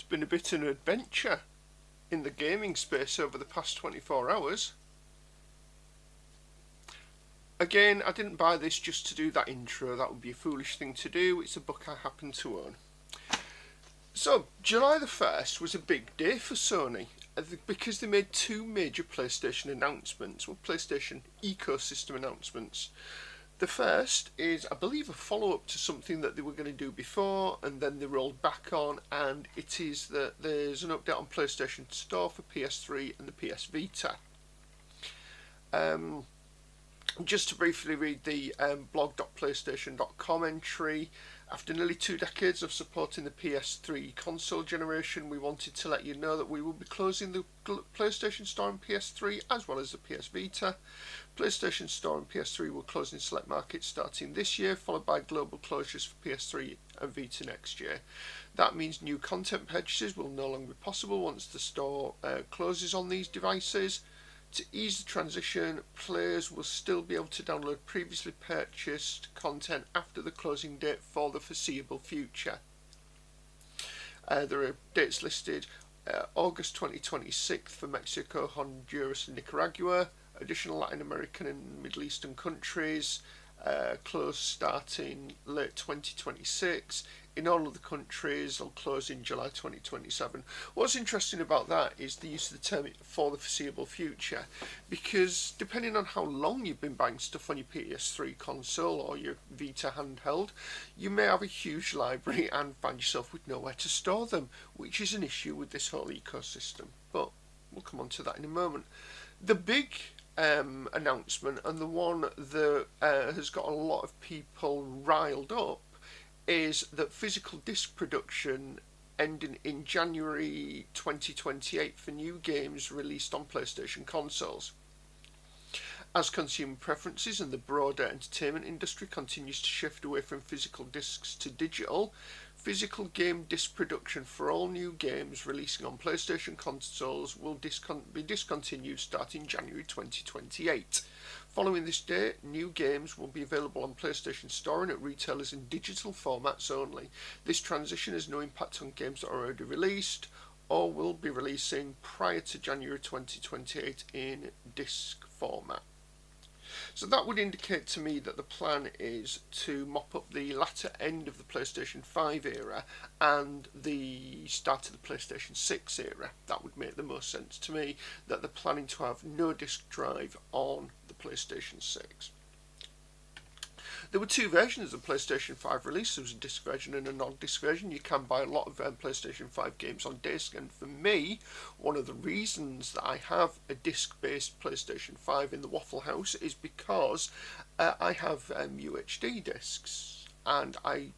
been a bit of an adventure in the gaming space over the past 24 hours. Again, I didn't buy this just to do that intro, that would be a foolish thing to do. It's a book I happen to own. So, July the 1st was a big day for Sony because they made two major PlayStation announcements, well, PlayStation ecosystem announcements. The first is, I believe, a follow-up to something that they were going to do before and then they rolled back on, and it is that there's an update on PlayStation Store for PS3 and the PS Vita. Just to briefly read the blog.playstation.com entry, after nearly 2 decades of supporting the PS3 console generation, we wanted to let you know that we will be closing the PlayStation Store and PS3 as well as the PS Vita. PlayStation Store and PS3 will close in select markets starting this year, followed by global closures for PS3 and Vita next year. That means new content purchases will no longer be possible once the store closes on these devices. To ease the transition, players will still be able to download previously purchased content after the closing date for the foreseeable future. There are dates listed: August 2026 for Mexico, Honduras and Nicaragua, additional Latin American and Middle Eastern countries, close starting late 2026. In all of the countries, they'll close in July 2027. What's interesting about that is the use of the term for the foreseeable future, because depending on how long you've been buying stuff on your PS3 console or your Vita handheld, you may have a huge library and find yourself with nowhere to store them, which is an issue with this whole ecosystem. But we'll come on to that in a moment. The big announcement, and the one that has got a lot of people riled up, is that physical disc production ending in January 2028 for new games released on PlayStation consoles. As consumer preferences and the broader entertainment industry continues to shift away from physical discs to digital, physical game disc production for all new games releasing on PlayStation consoles will be discontinued starting January 2028. Following this date, new games will be available on PlayStation Store and at retailers in digital formats only. This transition has no impact on games that are already released or will be releasing prior to January 2028 in disc format. So that would indicate to me that the plan is to mop up the latter end of the PlayStation 5 era and the start of the PlayStation 6 era. That would make the most sense to me, that they're planning to have no disc drive on the PlayStation 6. There were two versions of PlayStation 5 released. There was a disc version and a non-disc version. You can buy a lot of PlayStation 5 games on disc, and for me, one of the reasons that I have a disc-based PlayStation 5 in the Waffle House is because I have UHD discs, and I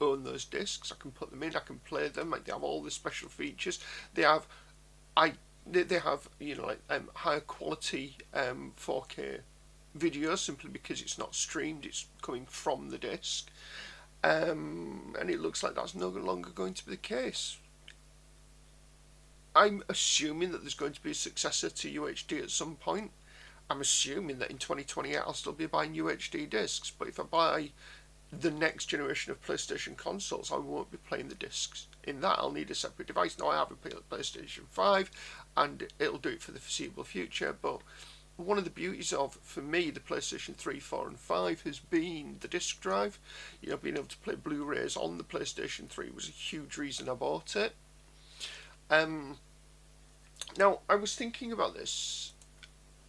own those discs. I can put them in, I can play them. They have all the special features. They have higher quality 4K video, simply because it's not streamed, it's coming from the disc, and it looks like that's no longer going to be the case. I'm assuming that there's going to be a successor to UHD at some point. I'm assuming that in 2028 I'll still be buying UHD discs, but if I buy the next generation of PlayStation consoles, I won't be playing the discs. In that, I'll need a separate device. Now, I have a PlayStation 5 and it'll do it for the foreseeable future, but one of the beauties of, for me, the PlayStation 3, 4 and 5 has been the disc drive. Being able to play Blu-rays on the PlayStation 3 was a huge reason I bought it. Now, I was thinking about this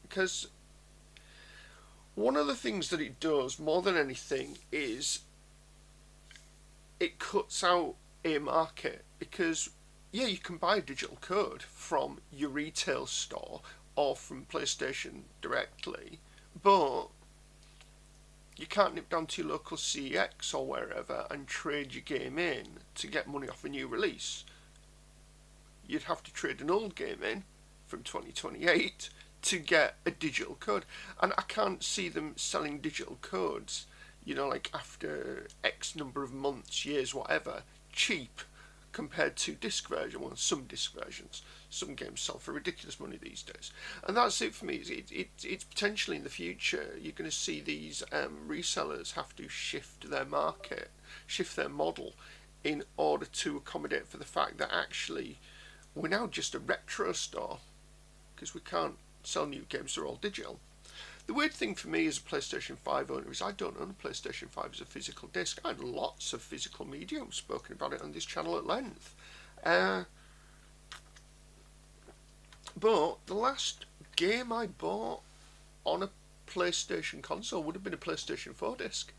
because one of the things that it does more than anything is it cuts out a market, because you can buy a digital code from your retail store or from PlayStation directly, but you can't nip down to your local CEX or wherever and trade your game in to get money off a new release. You'd have to trade an old game in from 2028 to get a digital code, and I can't see them selling digital codes, after X number of months, years, whatever, cheap compared to disc version. Well, some disc versions, some games sell for ridiculous money these days, and that's it for me. It's potentially in the future you're going to see these resellers have to shift their market, shift their model in order to accommodate for the fact that actually we're now just a retro store, because we can't sell new games, they're all digital. The weird thing for me as a PlayStation 5 owner is I don't own a PlayStation 5 as a physical disc. I had lots of physical media. I've spoken about it on this channel at length. But the last game I bought on a PlayStation console would have been a PlayStation 4 disc.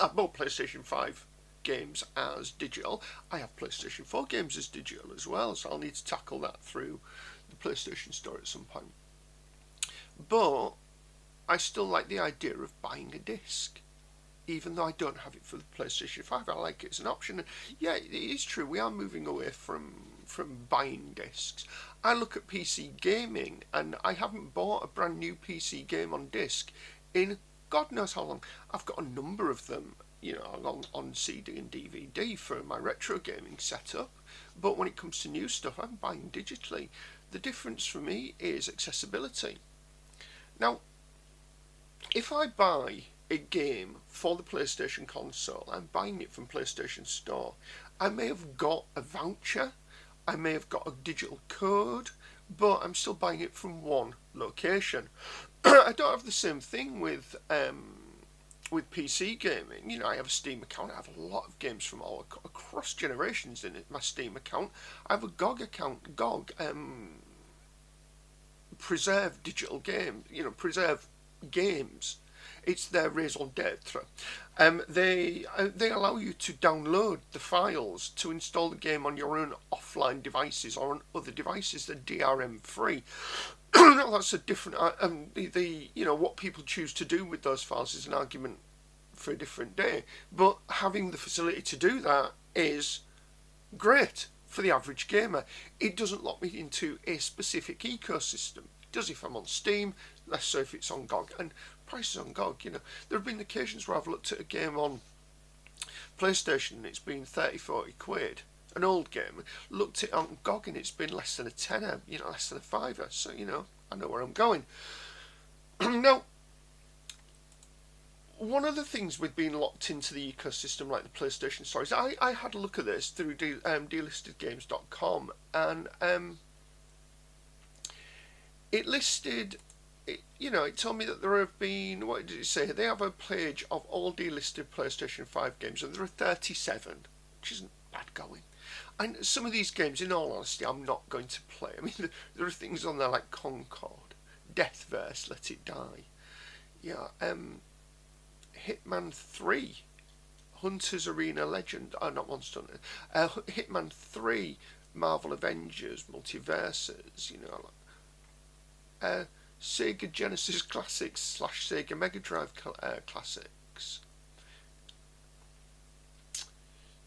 I bought PlayStation 5 games as digital. I have PlayStation 4 games as digital as well, so I'll need to tackle that through the PlayStation Store at some point. But I still like the idea of buying a disc, even though I don't have it for the PlayStation 5. I like it as an option. And yeah, it is true, we are moving away from buying discs. I look at PC gaming, and I haven't bought a brand new PC game on disc in God knows how long. I've got a number of them, you know, on CD and DVD for my retro gaming setup. But when it comes to new stuff, I'm buying digitally. The difference for me is accessibility. Now, if I buy a game for the PlayStation console, I'm buying it from PlayStation Store. I may have got a voucher, I may have got a digital code, but I'm still buying it from one location. I don't have the same thing with PC gaming. You know, I have a Steam account. I have a lot of games from all across generations in my Steam account. I have a GOG account. GOG, preserve digital games. You know, preserve games. It's their raison d'etre. They allow you to download the files to install the game on your own offline devices or on other devices that are DRM free. That's a different. You know, what people choose to do with those files is an argument for a different day. But having the facility to do that is great for the average gamer. It doesn't lock me into a specific ecosystem. It does if I'm on Steam, less so if it's on GOG. And prices on GOG, you know, there have been occasions where I've looked at a game on PlayStation and it's been 30-40 quid. An old game, looked at it on GOG and it's been less than a tenner, you know, less than a fiver. So, you know, I know where I'm going. Now, one of the things with being locked into the ecosystem like the PlayStation Store is I had a look at this through delistedgames.com, and it listed, you know, it told me that there have been, what did it say? They have a page of all delisted PlayStation 5 games, and there are 37, which isn't bad going. And some of these games, in all honesty, I'm not going to play. I mean, there are things on there like Concord, Deathverse, Let It Die. Yeah, Hitman 3, Hunter's Arena Legend, not Monster Hunter, Hitman 3, Marvel Avengers, Multiverses, you know, Sega Genesis Classics / Sega Mega Drive Classics.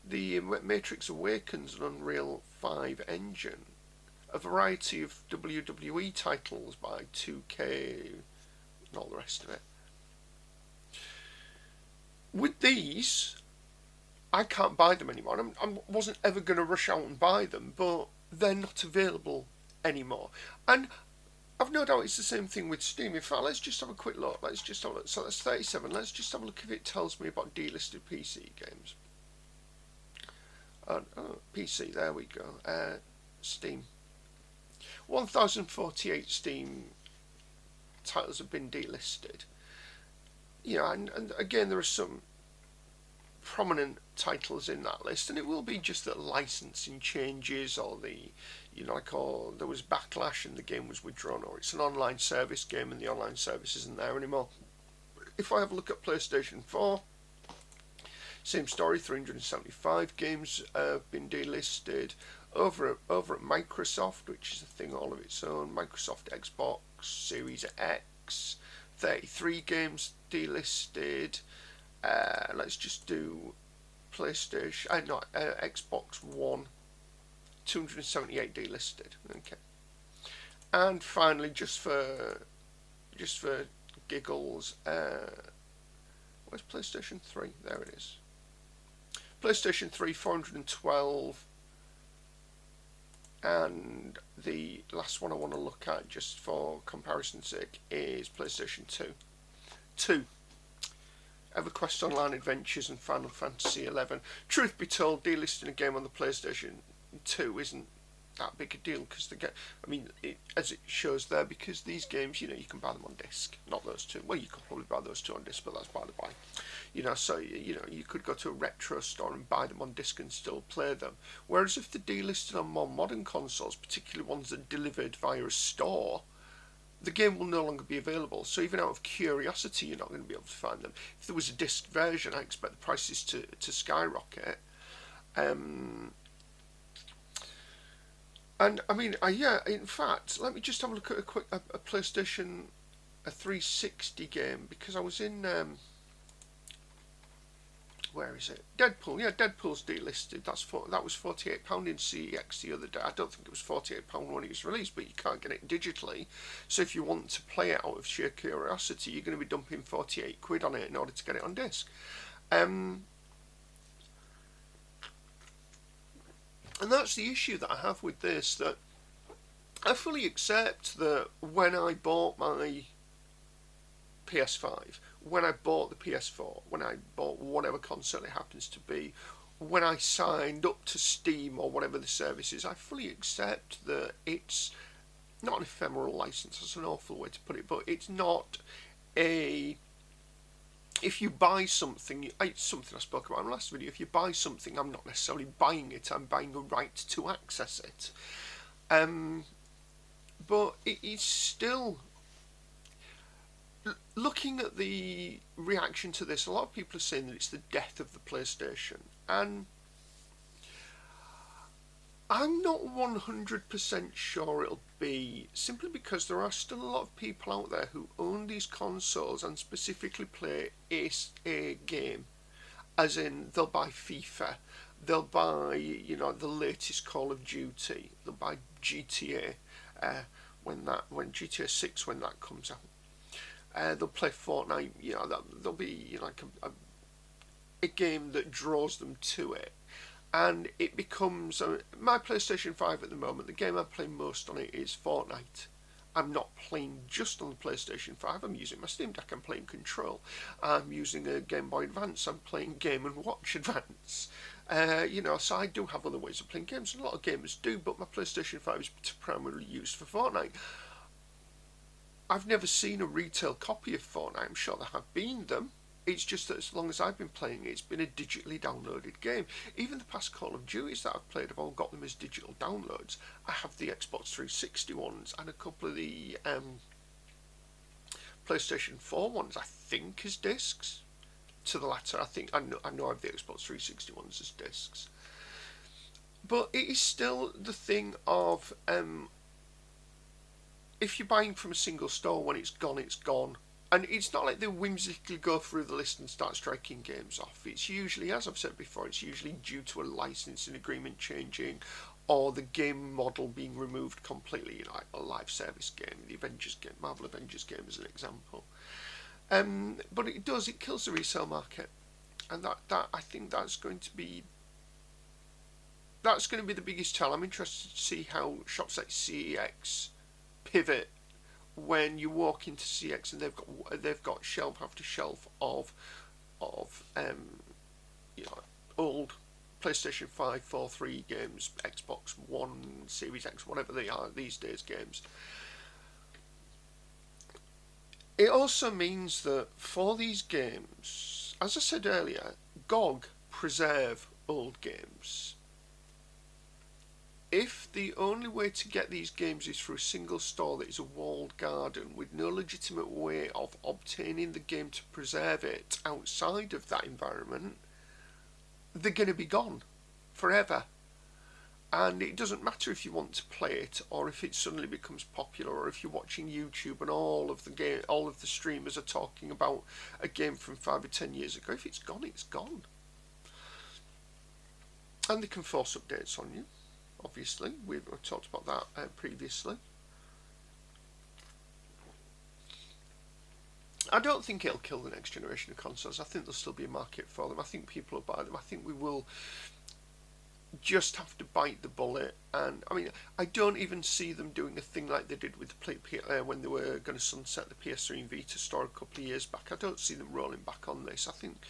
The Matrix Awakens and Unreal 5 engine, a variety of WWE titles by 2K, and all the rest of it. With these, I can't buy them anymore. I wasn't ever going to rush out and buy them, but they're not available anymore. And I've no doubt it's the same thing with Steam. In fact, let's just have a quick look. Let's just have a look. So that's 37. Let's just have a look if it tells me about delisted PC games. PC, there we go. Steam. 1,048 Steam titles have been delisted. You know, and again, there are some prominent titles in that list, and it will be just that licensing changes, or the, you know, like, oh, there was backlash and the game was withdrawn, or it's an online service game and the online service isn't there anymore. If I have a look at PlayStation 4, same story, 375 games have been delisted. Over at Microsoft, which is a thing all of its own, Microsoft Xbox Series X, 33 games delisted. Let's just do PlayStation, Xbox One, 278 delisted. Okay. And finally, just for giggles, where's PlayStation 3? There it is. PlayStation 3, 412, and the last one I want to look at, just for comparison's sake, is PlayStation 2. EverQuest Online Adventures and Final Fantasy XI. Truth be told, delisting a game on the PlayStation 2 isn't that big a deal because as it shows there, because these games, you can buy them on disc, not those two. Well, you could probably buy those two on disc, but that's by the by. So you could go to a retro store and buy them on disc and still play them. Whereas if they're delisted on more modern consoles, particularly ones that are delivered via a store, the game will no longer be available. So even out of curiosity, you're not going to be able to find them. If there was a disc version, I expect the prices to skyrocket. And in fact, let me just have a look at a PlayStation 360 game, because I was in where is it? Deadpool. Yeah, Deadpool's delisted. That was £48 in CEX the other day. I don't think it was £48 when it was released, but you can't get it digitally. So if you want to play it out of sheer curiosity, you're going to be dumping £48 on it in order to get it on disc. And that's the issue that I have with this, that I fully accept that when I bought my PS5, when I bought the PS4, when I bought whatever console it happens to be, when I signed up to Steam or whatever the service is, I fully accept that it's not an ephemeral license. That's an awful way to put it, but it's not a... If you buy something, it's something I spoke about in the last video, if you buy something, I'm not necessarily buying it, I'm buying a right to access it. But it is still... Looking at the reaction to this, a lot of people are saying that it's the death of the PlayStation, and I'm not 100% sure it'll be, simply because there are still a lot of people out there who own these consoles and specifically play a game, as in they'll buy FIFA, they'll buy the latest Call of Duty, they'll buy GTA when GTA 6 when that comes out. They'll play Fortnite. There'll be like a game that draws them to it, and it becomes my PlayStation 5 at the moment. The game I play most on it is Fortnite. I'm not playing just on the PlayStation 5. I'm using my Steam Deck. I'm playing Control. I'm using a Game Boy Advance. I'm playing Game & Watch Advance. So I do have other ways of playing games. A lot of gamers do, but my PlayStation 5 is primarily used for Fortnite. I've never seen a retail copy of Fortnite. I'm sure there have been them. It's just that as long as I've been playing it, it's been a digitally downloaded game. Even the past Call of Duties that I've played, I've all got them as digital downloads. I have the Xbox 360 ones and a couple of the PlayStation 4 ones, I think, as discs. To the latter, I know I have the Xbox 360 ones as discs. But it is still the thing of... if you're buying from a single store, when it's gone, it's gone. And it's not like they whimsically go through the list and start striking games off. It's usually, as I've said before, it's usually due to a licensing agreement changing or the game model being removed completely, like a live service game, the Avengers game, Marvel Avengers game as an example. But it kills the resale market. And that I think that's going to be the biggest tell. I'm interested to see how shops like CEX pivot when you walk into CX and they've got shelf after shelf of old PlayStation 5, 4, 3 games, Xbox One, Series X, whatever they are these days games. It also means that for these games, as I said earlier, GOG preserve old games. If the only way to get these games is through a single store that is a walled garden with no legitimate way of obtaining the game to preserve it outside of that environment, they're going to be gone forever. And it doesn't matter if you want to play it or if it suddenly becomes popular or if you're watching YouTube and all of the streamers are talking about a game from 5 or 10 years ago. If it's gone, it's gone. And they can force updates on you. Obviously, we've talked about that previously. I don't think it'll kill the next generation of consoles. I think there'll still be a market for them. I think people will buy them. I think we will just have to bite the bullet. And I mean, I don't even see them doing a thing like they did with the when they were going to sunset the PS3 and Vita store a couple of years back. I don't see them rolling back on this. I think,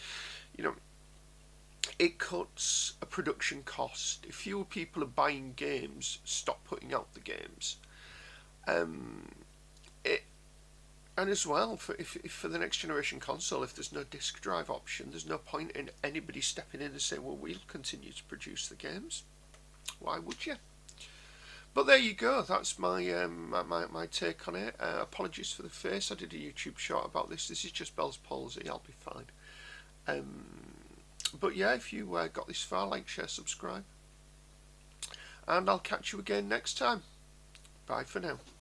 you know, it cuts a production cost. If fewer people are buying games, stop putting out the games. It And as well, if for the next generation console, if there's no disc drive option, there's no point in anybody stepping in and saying, well, we'll continue to produce the games. Why would you? But there you go. That's my take on it. Apologies for the face. I did a YouTube short about this. This is just Bell's palsy. I'll be fine. But yeah, if you got this far, like, share, subscribe. And I'll catch you again next time. Bye for now.